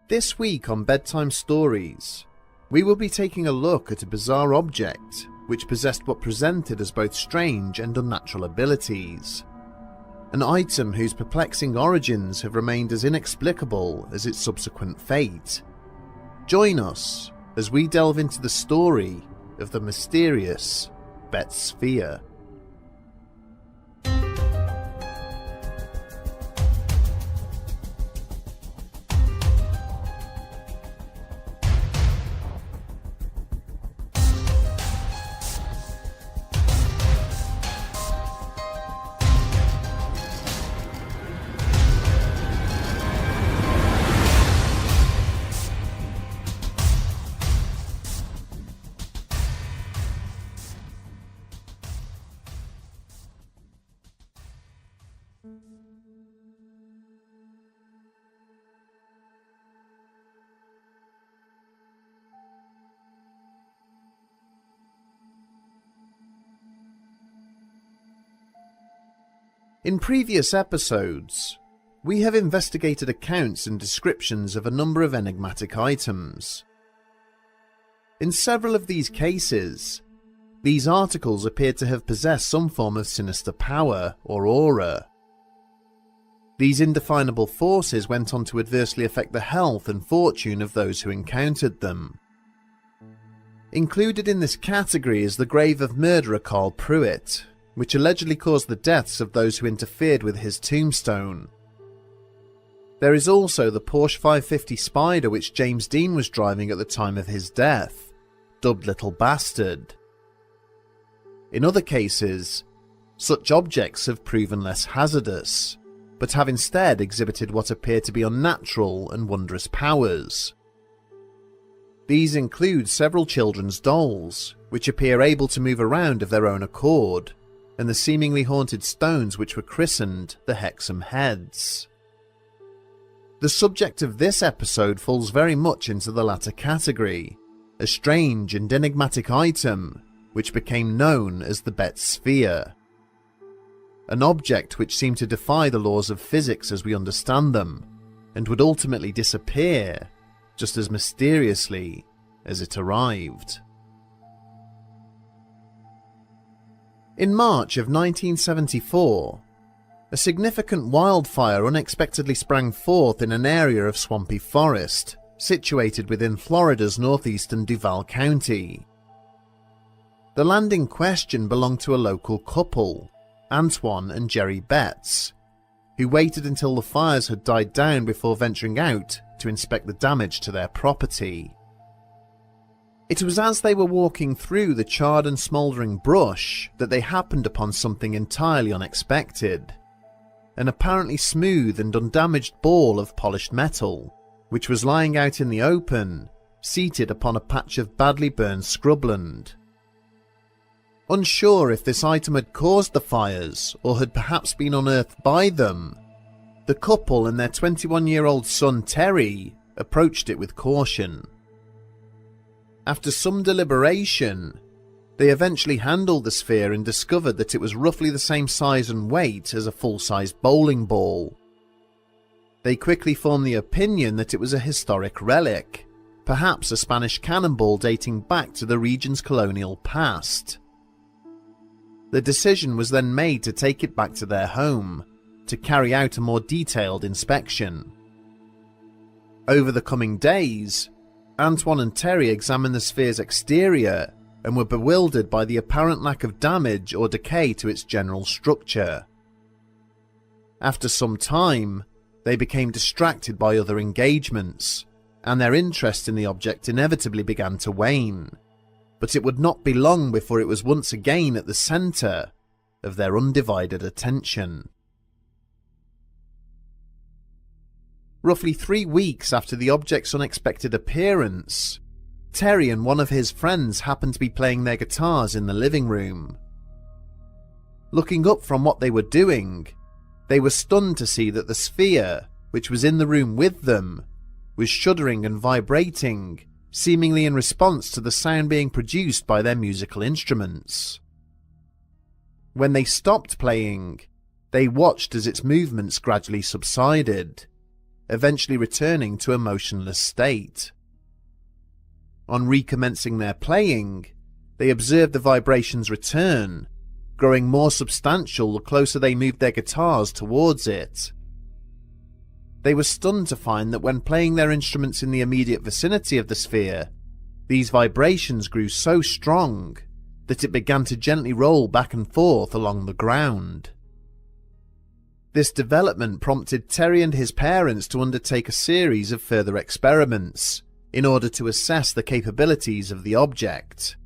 This week on Bedtime Stories, we will be taking a look at a bizarre object which possessed what presented as both strange and unnatural abilities. An item whose perplexing origins have remained as inexplicable as its subsequent fate. Join us as we delve into the story of the mysterious Betz sphere. In previous episodes, we have investigated accounts and descriptions of a number of enigmatic items. In several of these cases, these articles appeared to have possessed some form of sinister power or aura. These indefinable forces went on to adversely affect the health and fortune of those who encountered them. Included in this category is the grave of murderer Carl Pruitt, which allegedly caused the deaths of those who interfered with his tombstone. There is also the Porsche 550 Spider which James Dean was driving at the time of his death, dubbed Little Bastard. In other cases, such objects have proven less hazardous, but have instead exhibited what appear to be unnatural and wondrous powers. These include several children's dolls, which appear able to move around of their own accord, and the seemingly haunted stones which were christened the Hexam Heads. The subject of this episode falls very much into the latter category, a strange and enigmatic item which became known as the Betz sphere. An object which seemed to defy the laws of physics as we understand them, and would ultimately disappear just as mysteriously as it arrived. In March of 1974, a significant wildfire unexpectedly sprang forth in an area of swampy forest situated within Florida's northeastern Duval County. The land in question belonged to a local couple, Antoine and Jerry Betz, who waited until the fires had died down before venturing out to inspect the damage to their property. It was as they were walking through the charred and smouldering brush that they happened upon something entirely unexpected. An apparently smooth and undamaged ball of polished metal, which was lying out in the open, seated upon a patch of badly burned scrubland. Unsure if this item had caused the fires or had perhaps been unearthed by them, the couple and their 21-year-old son Terry approached it with caution. After some deliberation, they eventually handled the sphere and discovered that it was roughly the same size and weight as a full-sized bowling ball. They quickly formed the opinion that it was a historic relic, perhaps a Spanish cannonball dating back to the region's colonial past. The decision was then made to take it back to their home, to carry out a more detailed inspection. Over the coming days, Antoine and Terry examined the sphere's exterior and were bewildered by the apparent lack of damage or decay to its general structure. After some time, they became distracted by other engagements, and their interest in the object inevitably began to wane, but it would not be long before it was once again at the centre of their undivided attention. Roughly 3 weeks after the object's unexpected appearance, Terry and one of his friends happened to be playing their guitars in the living room. Looking up from what they were doing, they were stunned to see that the sphere, which was in the room with them, was shuddering and vibrating, seemingly in response to the sound being produced by their musical instruments. When they stopped playing, they watched as its movements gradually subsided, eventually returning to a motionless state. On recommencing their playing, they observed the vibrations return, growing more substantial the closer they moved their guitars towards it. They were stunned to find that when playing their instruments in the immediate vicinity of the sphere, these vibrations grew so strong that it began to gently roll back and forth along the ground. This development prompted Terry and his parents to undertake a series of further experiments in order to assess the capabilities of the object.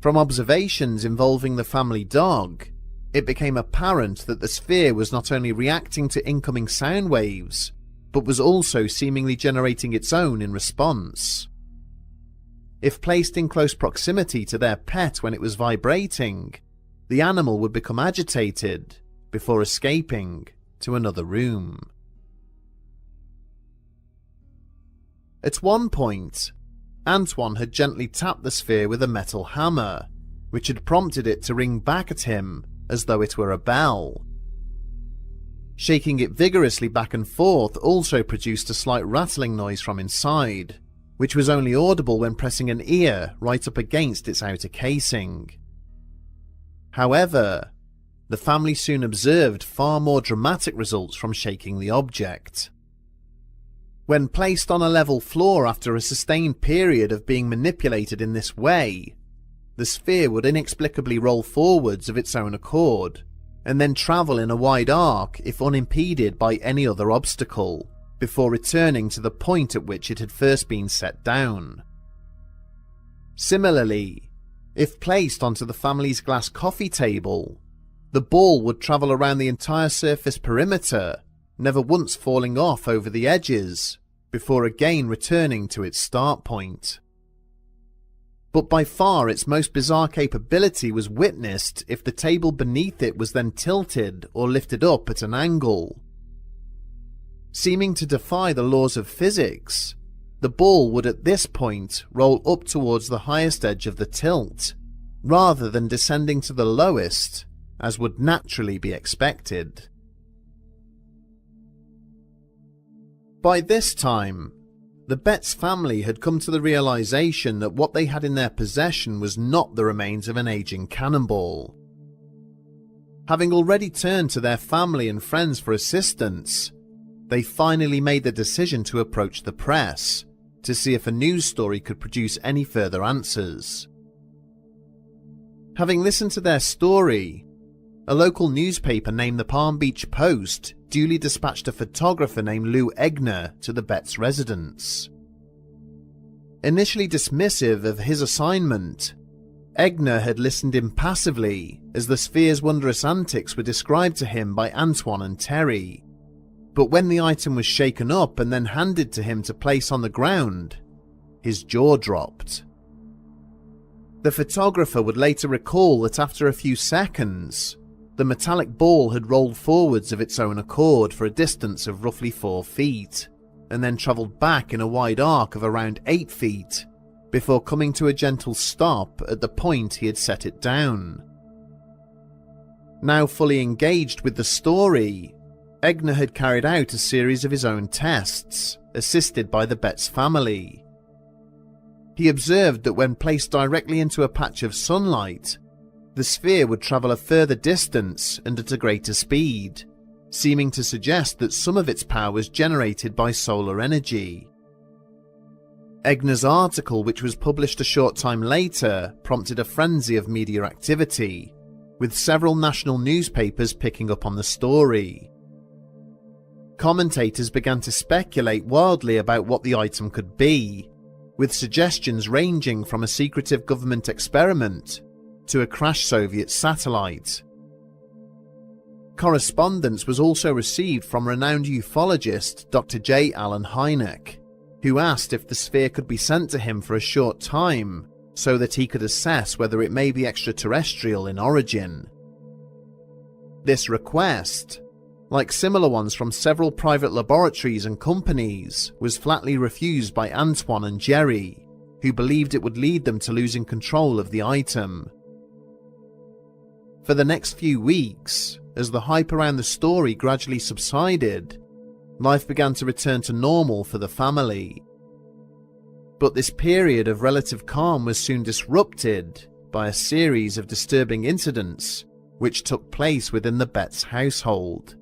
From observations involving the family dog, it became apparent that the sphere was not only reacting to incoming sound waves, but was also seemingly generating its own in response. If placed in close proximity to their pet when it was vibrating, the animal would become agitated before escaping to another room. At one point, Antoine had gently tapped the sphere with a metal hammer, which had prompted it to ring back at him as though it were a bell. Shaking it vigorously back and forth also produced a slight rattling noise from inside, which was only audible when pressing an ear right up against its outer casing. However, the family soon observed far more dramatic results from shaking the object. When placed on a level floor after a sustained period of being manipulated in this way, the sphere would inexplicably roll forwards of its own accord, and then travel in a wide arc if unimpeded by any other obstacle, before returning to the point at which it had first been set down. Similarly, if placed onto the family's glass coffee table, the ball would travel around the entire surface perimeter, never once falling off over the edges, before again returning to its start point. But by far its most bizarre capability was witnessed if the table beneath it was then tilted or lifted up at an angle. Seeming to defy the laws of physics, the ball would at this point roll up towards the highest edge of the tilt, rather than descending to the lowest, as would naturally be expected. By this time, the Betz family had come to the realization that what they had in their possession was not the remains of an aging cannonball. Having already turned to their family and friends for assistance, they finally made the decision to approach the press to see if a news story could produce any further answers. Having listened to their story, a local newspaper named the Palm Beach Post duly dispatched a photographer named Lou Egner to the Betz residence. Initially dismissive of his assignment, Egner had listened impassively as the sphere's wondrous antics were described to him by Antoine and Terry. But when the item was shaken up and then handed to him to place on the ground, his jaw dropped. The photographer would later recall that after a few seconds, the metallic ball had rolled forwards of its own accord for a distance of roughly 4 feet, and then travelled back in a wide arc of around 8 feet, before coming to a gentle stop at the point he had set it down. Now fully engaged with the story, Egner had carried out a series of his own tests, assisted by the Betz family. He observed that when placed directly into a patch of sunlight, the sphere would travel a further distance and at a greater speed, seeming to suggest that some of its power was generated by solar energy. Egner's article, which was published a short time later, prompted a frenzy of media activity, with several national newspapers picking up on the story. Commentators began to speculate wildly about what the item could be, with suggestions ranging from a secretive government experiment to a crashed Soviet satellite. Correspondence was also received from renowned ufologist Dr. J. Allen Hynek, who asked if the sphere could be sent to him for a short time so that he could assess whether it may be extraterrestrial in origin. This request, like similar ones from several private laboratories and companies, was flatly refused by Antoine and Jerry, who believed it would lead them to losing control of the item. For the next few weeks, as the hype around the story gradually subsided, life began to return to normal for the family. But this period of relative calm was soon disrupted by a series of disturbing incidents which took place within the Betz household.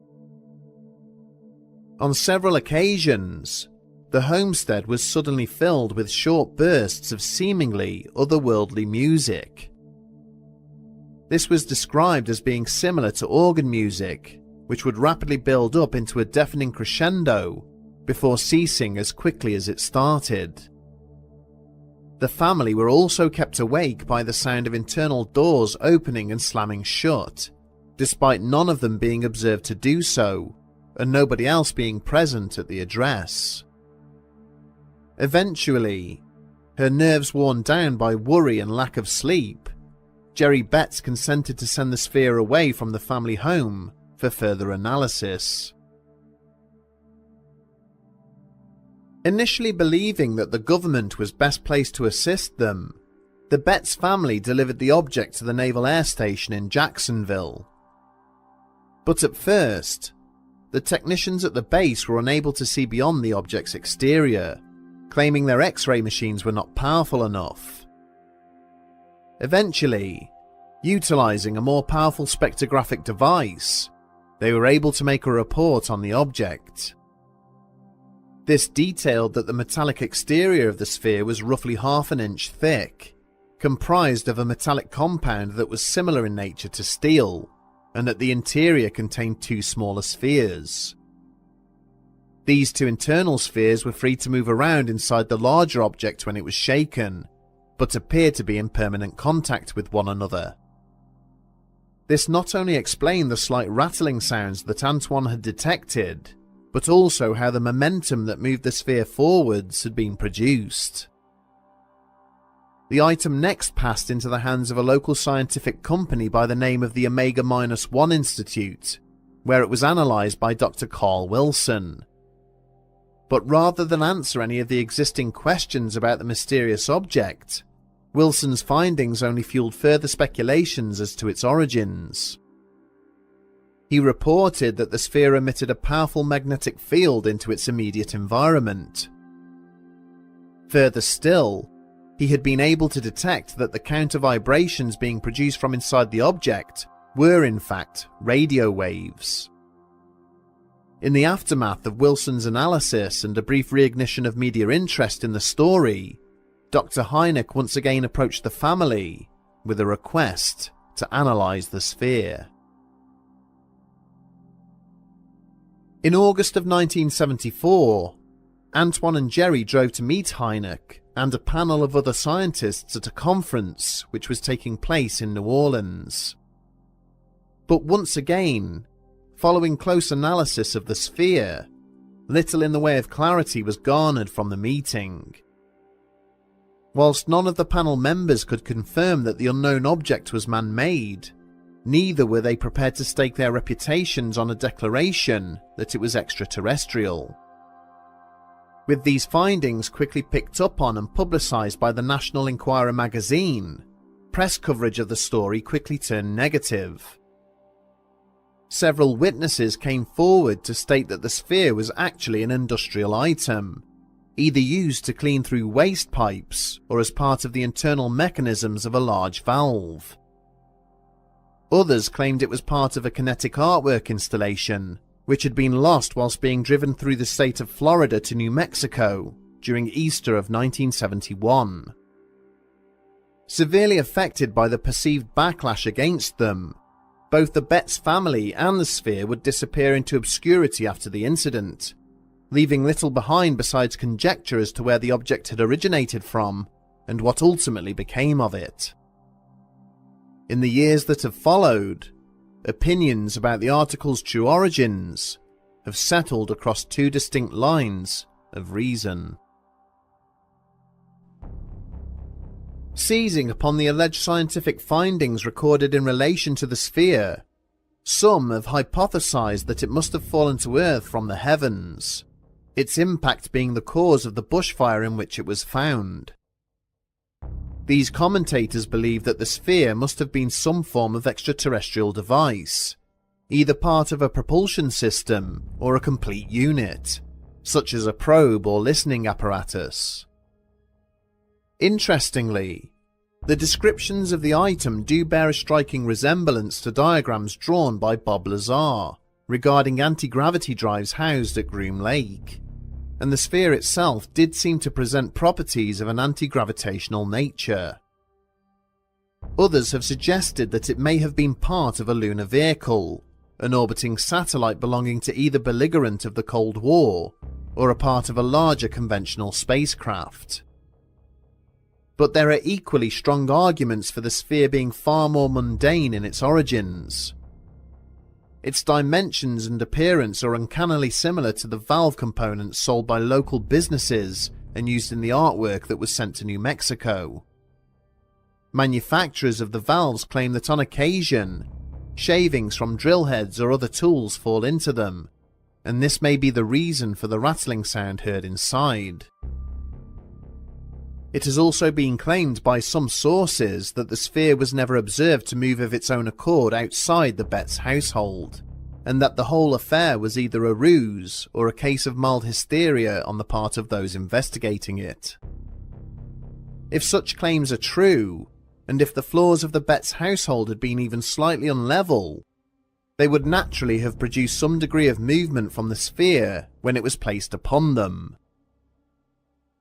On several occasions, the homestead was suddenly filled with short bursts of seemingly otherworldly music. This was described as being similar to organ music, which would rapidly build up into a deafening crescendo before ceasing as quickly as it started. The family were also kept awake by the sound of internal doors opening and slamming shut, despite none of them being observed to do so, and nobody else being present at the address. Eventually, her nerves worn down by worry and lack of sleep, Jerry Betz consented to send the sphere away from the family home for further analysis. Initially believing that the government was best placed to assist them, the Betz family delivered the object to the Naval Air Station in Jacksonville. But at first, the technicians at the base were unable to see beyond the object's exterior, claiming their X-ray machines were not powerful enough. Eventually, utilizing a more powerful spectrographic device, they were able to make a report on the object. This detailed that the metallic exterior of the sphere was roughly half an inch thick, comprised of a metallic compound that was similar in nature to steel, and that the interior contained two smaller spheres. These two internal spheres were free to move around inside the larger object when it was shaken, but appeared to be in permanent contact with one another. This not only explained the slight rattling sounds that Antoine had detected, but also how the momentum that moved the sphere forwards had been produced. The item next passed into the hands of a local scientific company by the name of the Omega-1 Institute, where it was analysed by Dr. Carl Wilson. But rather than answer any of the existing questions about the mysterious object, Wilson's findings only fueled further speculations as to its origins. He reported that the sphere emitted a powerful magnetic field into its immediate environment. Further still, he had been able to detect that the counter vibrations being produced from inside the object were in fact radio waves. In the aftermath of Wilson's analysis and a brief reignition of media interest in the story, Dr. Hynek once again approached the family with a request to analyse the sphere. In August of 1974, Antoine and Jerry drove to meet Hynek and a panel of other scientists at a conference which was taking place in New Orleans. But once again, following close analysis of the sphere, little in the way of clarity was garnered from the meeting. Whilst none of the panel members could confirm that the unknown object was man-made, neither were they prepared to stake their reputations on a declaration that it was extraterrestrial. With these findings quickly picked up on and publicised by the National Enquirer magazine, press coverage of the story quickly turned negative. Several witnesses came forward to state that the sphere was actually an industrial item, either used to clean through waste pipes or as part of the internal mechanisms of a large valve. Others claimed it was part of a kinetic artwork installation, which had been lost whilst being driven through the state of Florida to New Mexico during Easter of 1971. Severely affected by the perceived backlash against them, both the Betz family and the sphere would disappear into obscurity after the incident, leaving little behind besides conjecture as to where the object had originated from and what ultimately became of it. In the years that have followed, opinions about the article's true origins have settled across two distinct lines of reason. Seizing upon the alleged scientific findings recorded in relation to the sphere, some have hypothesized that it must have fallen to Earth from the heavens, its impact being the cause of the bushfire in which it was found. These commentators believe that the sphere must have been some form of extraterrestrial device, either part of a propulsion system or a complete unit, such as a probe or listening apparatus. Interestingly, the descriptions of the item do bear a striking resemblance to diagrams drawn by Bob Lazar regarding anti-gravity drives housed at Groom Lake, and the sphere itself did seem to present properties of an anti-gravitational nature. Others have suggested that it may have been part of a lunar vehicle, an orbiting satellite belonging to either belligerent of the Cold War, or a part of a larger conventional spacecraft. But there are equally strong arguments for the sphere being far more mundane in its origins. Its dimensions and appearance are uncannily similar to the valve components sold by local businesses and used in the artwork that was sent to New Mexico. Manufacturers of the valves claim that on occasion, shavings from drill heads or other tools fall into them, and this may be the reason for the rattling sound heard inside. It has also been claimed by some sources that the sphere was never observed to move of its own accord outside the Betz household, and that the whole affair was either a ruse or a case of mild hysteria on the part of those investigating it. If such claims are true, and if the floors of the Betz household had been even slightly unlevel, they would naturally have produced some degree of movement from the sphere when it was placed upon them.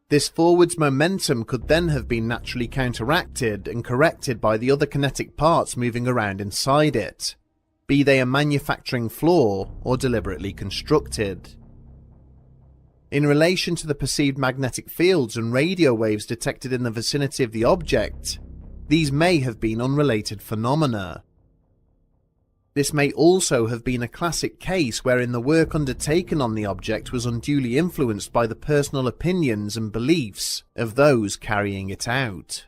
This forwards momentum could then have been naturally counteracted and corrected by the other kinetic parts moving around inside it, be they a manufacturing flaw or deliberately constructed. In relation to the perceived magnetic fields and radio waves detected in the vicinity of the object, these may have been unrelated phenomena. This may also have been a classic case wherein the work undertaken on the object was unduly influenced by the personal opinions and beliefs of those carrying it out.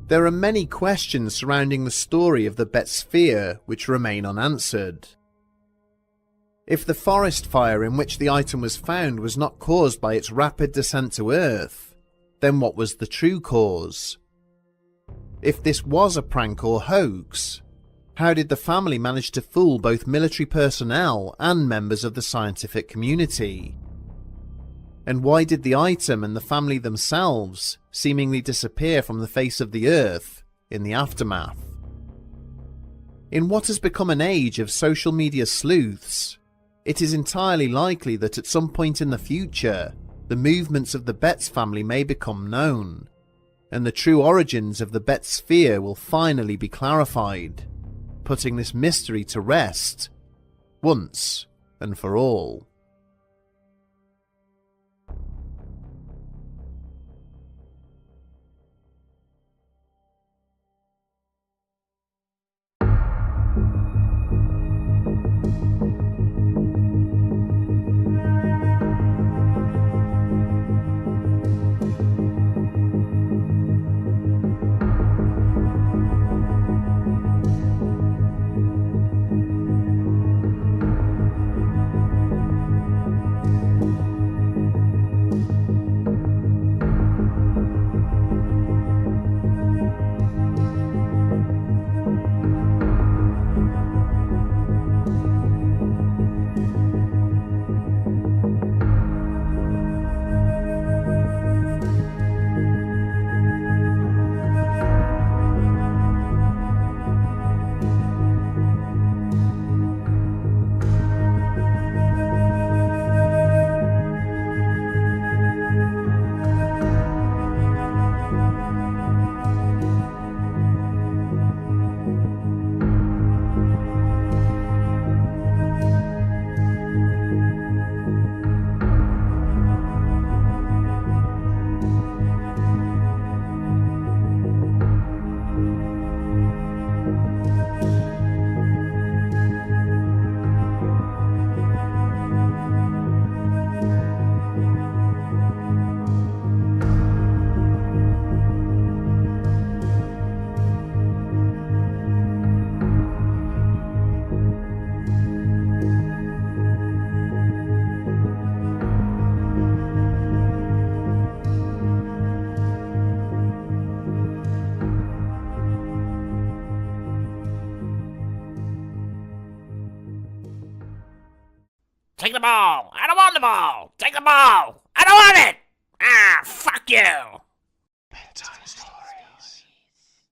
There are many questions surrounding the story of the Betz sphere which remain unanswered. If the forest fire in which the item was found was not caused by its rapid descent to Earth, then what was the true cause? If this was a prank or hoax, how did the family manage to fool both military personnel and members of the scientific community? And why did the item and the family themselves seemingly disappear from the face of the Earth in the aftermath? In what has become an age of social media sleuths, it is entirely likely that at some point in the future, the movements of the Betz family may become known, and the true origins of the Betz sphere will finally be clarified, putting this mystery to rest once and for all. Take the ball. I don't want the ball. Take the ball. I don't want it. Ah, fuck you.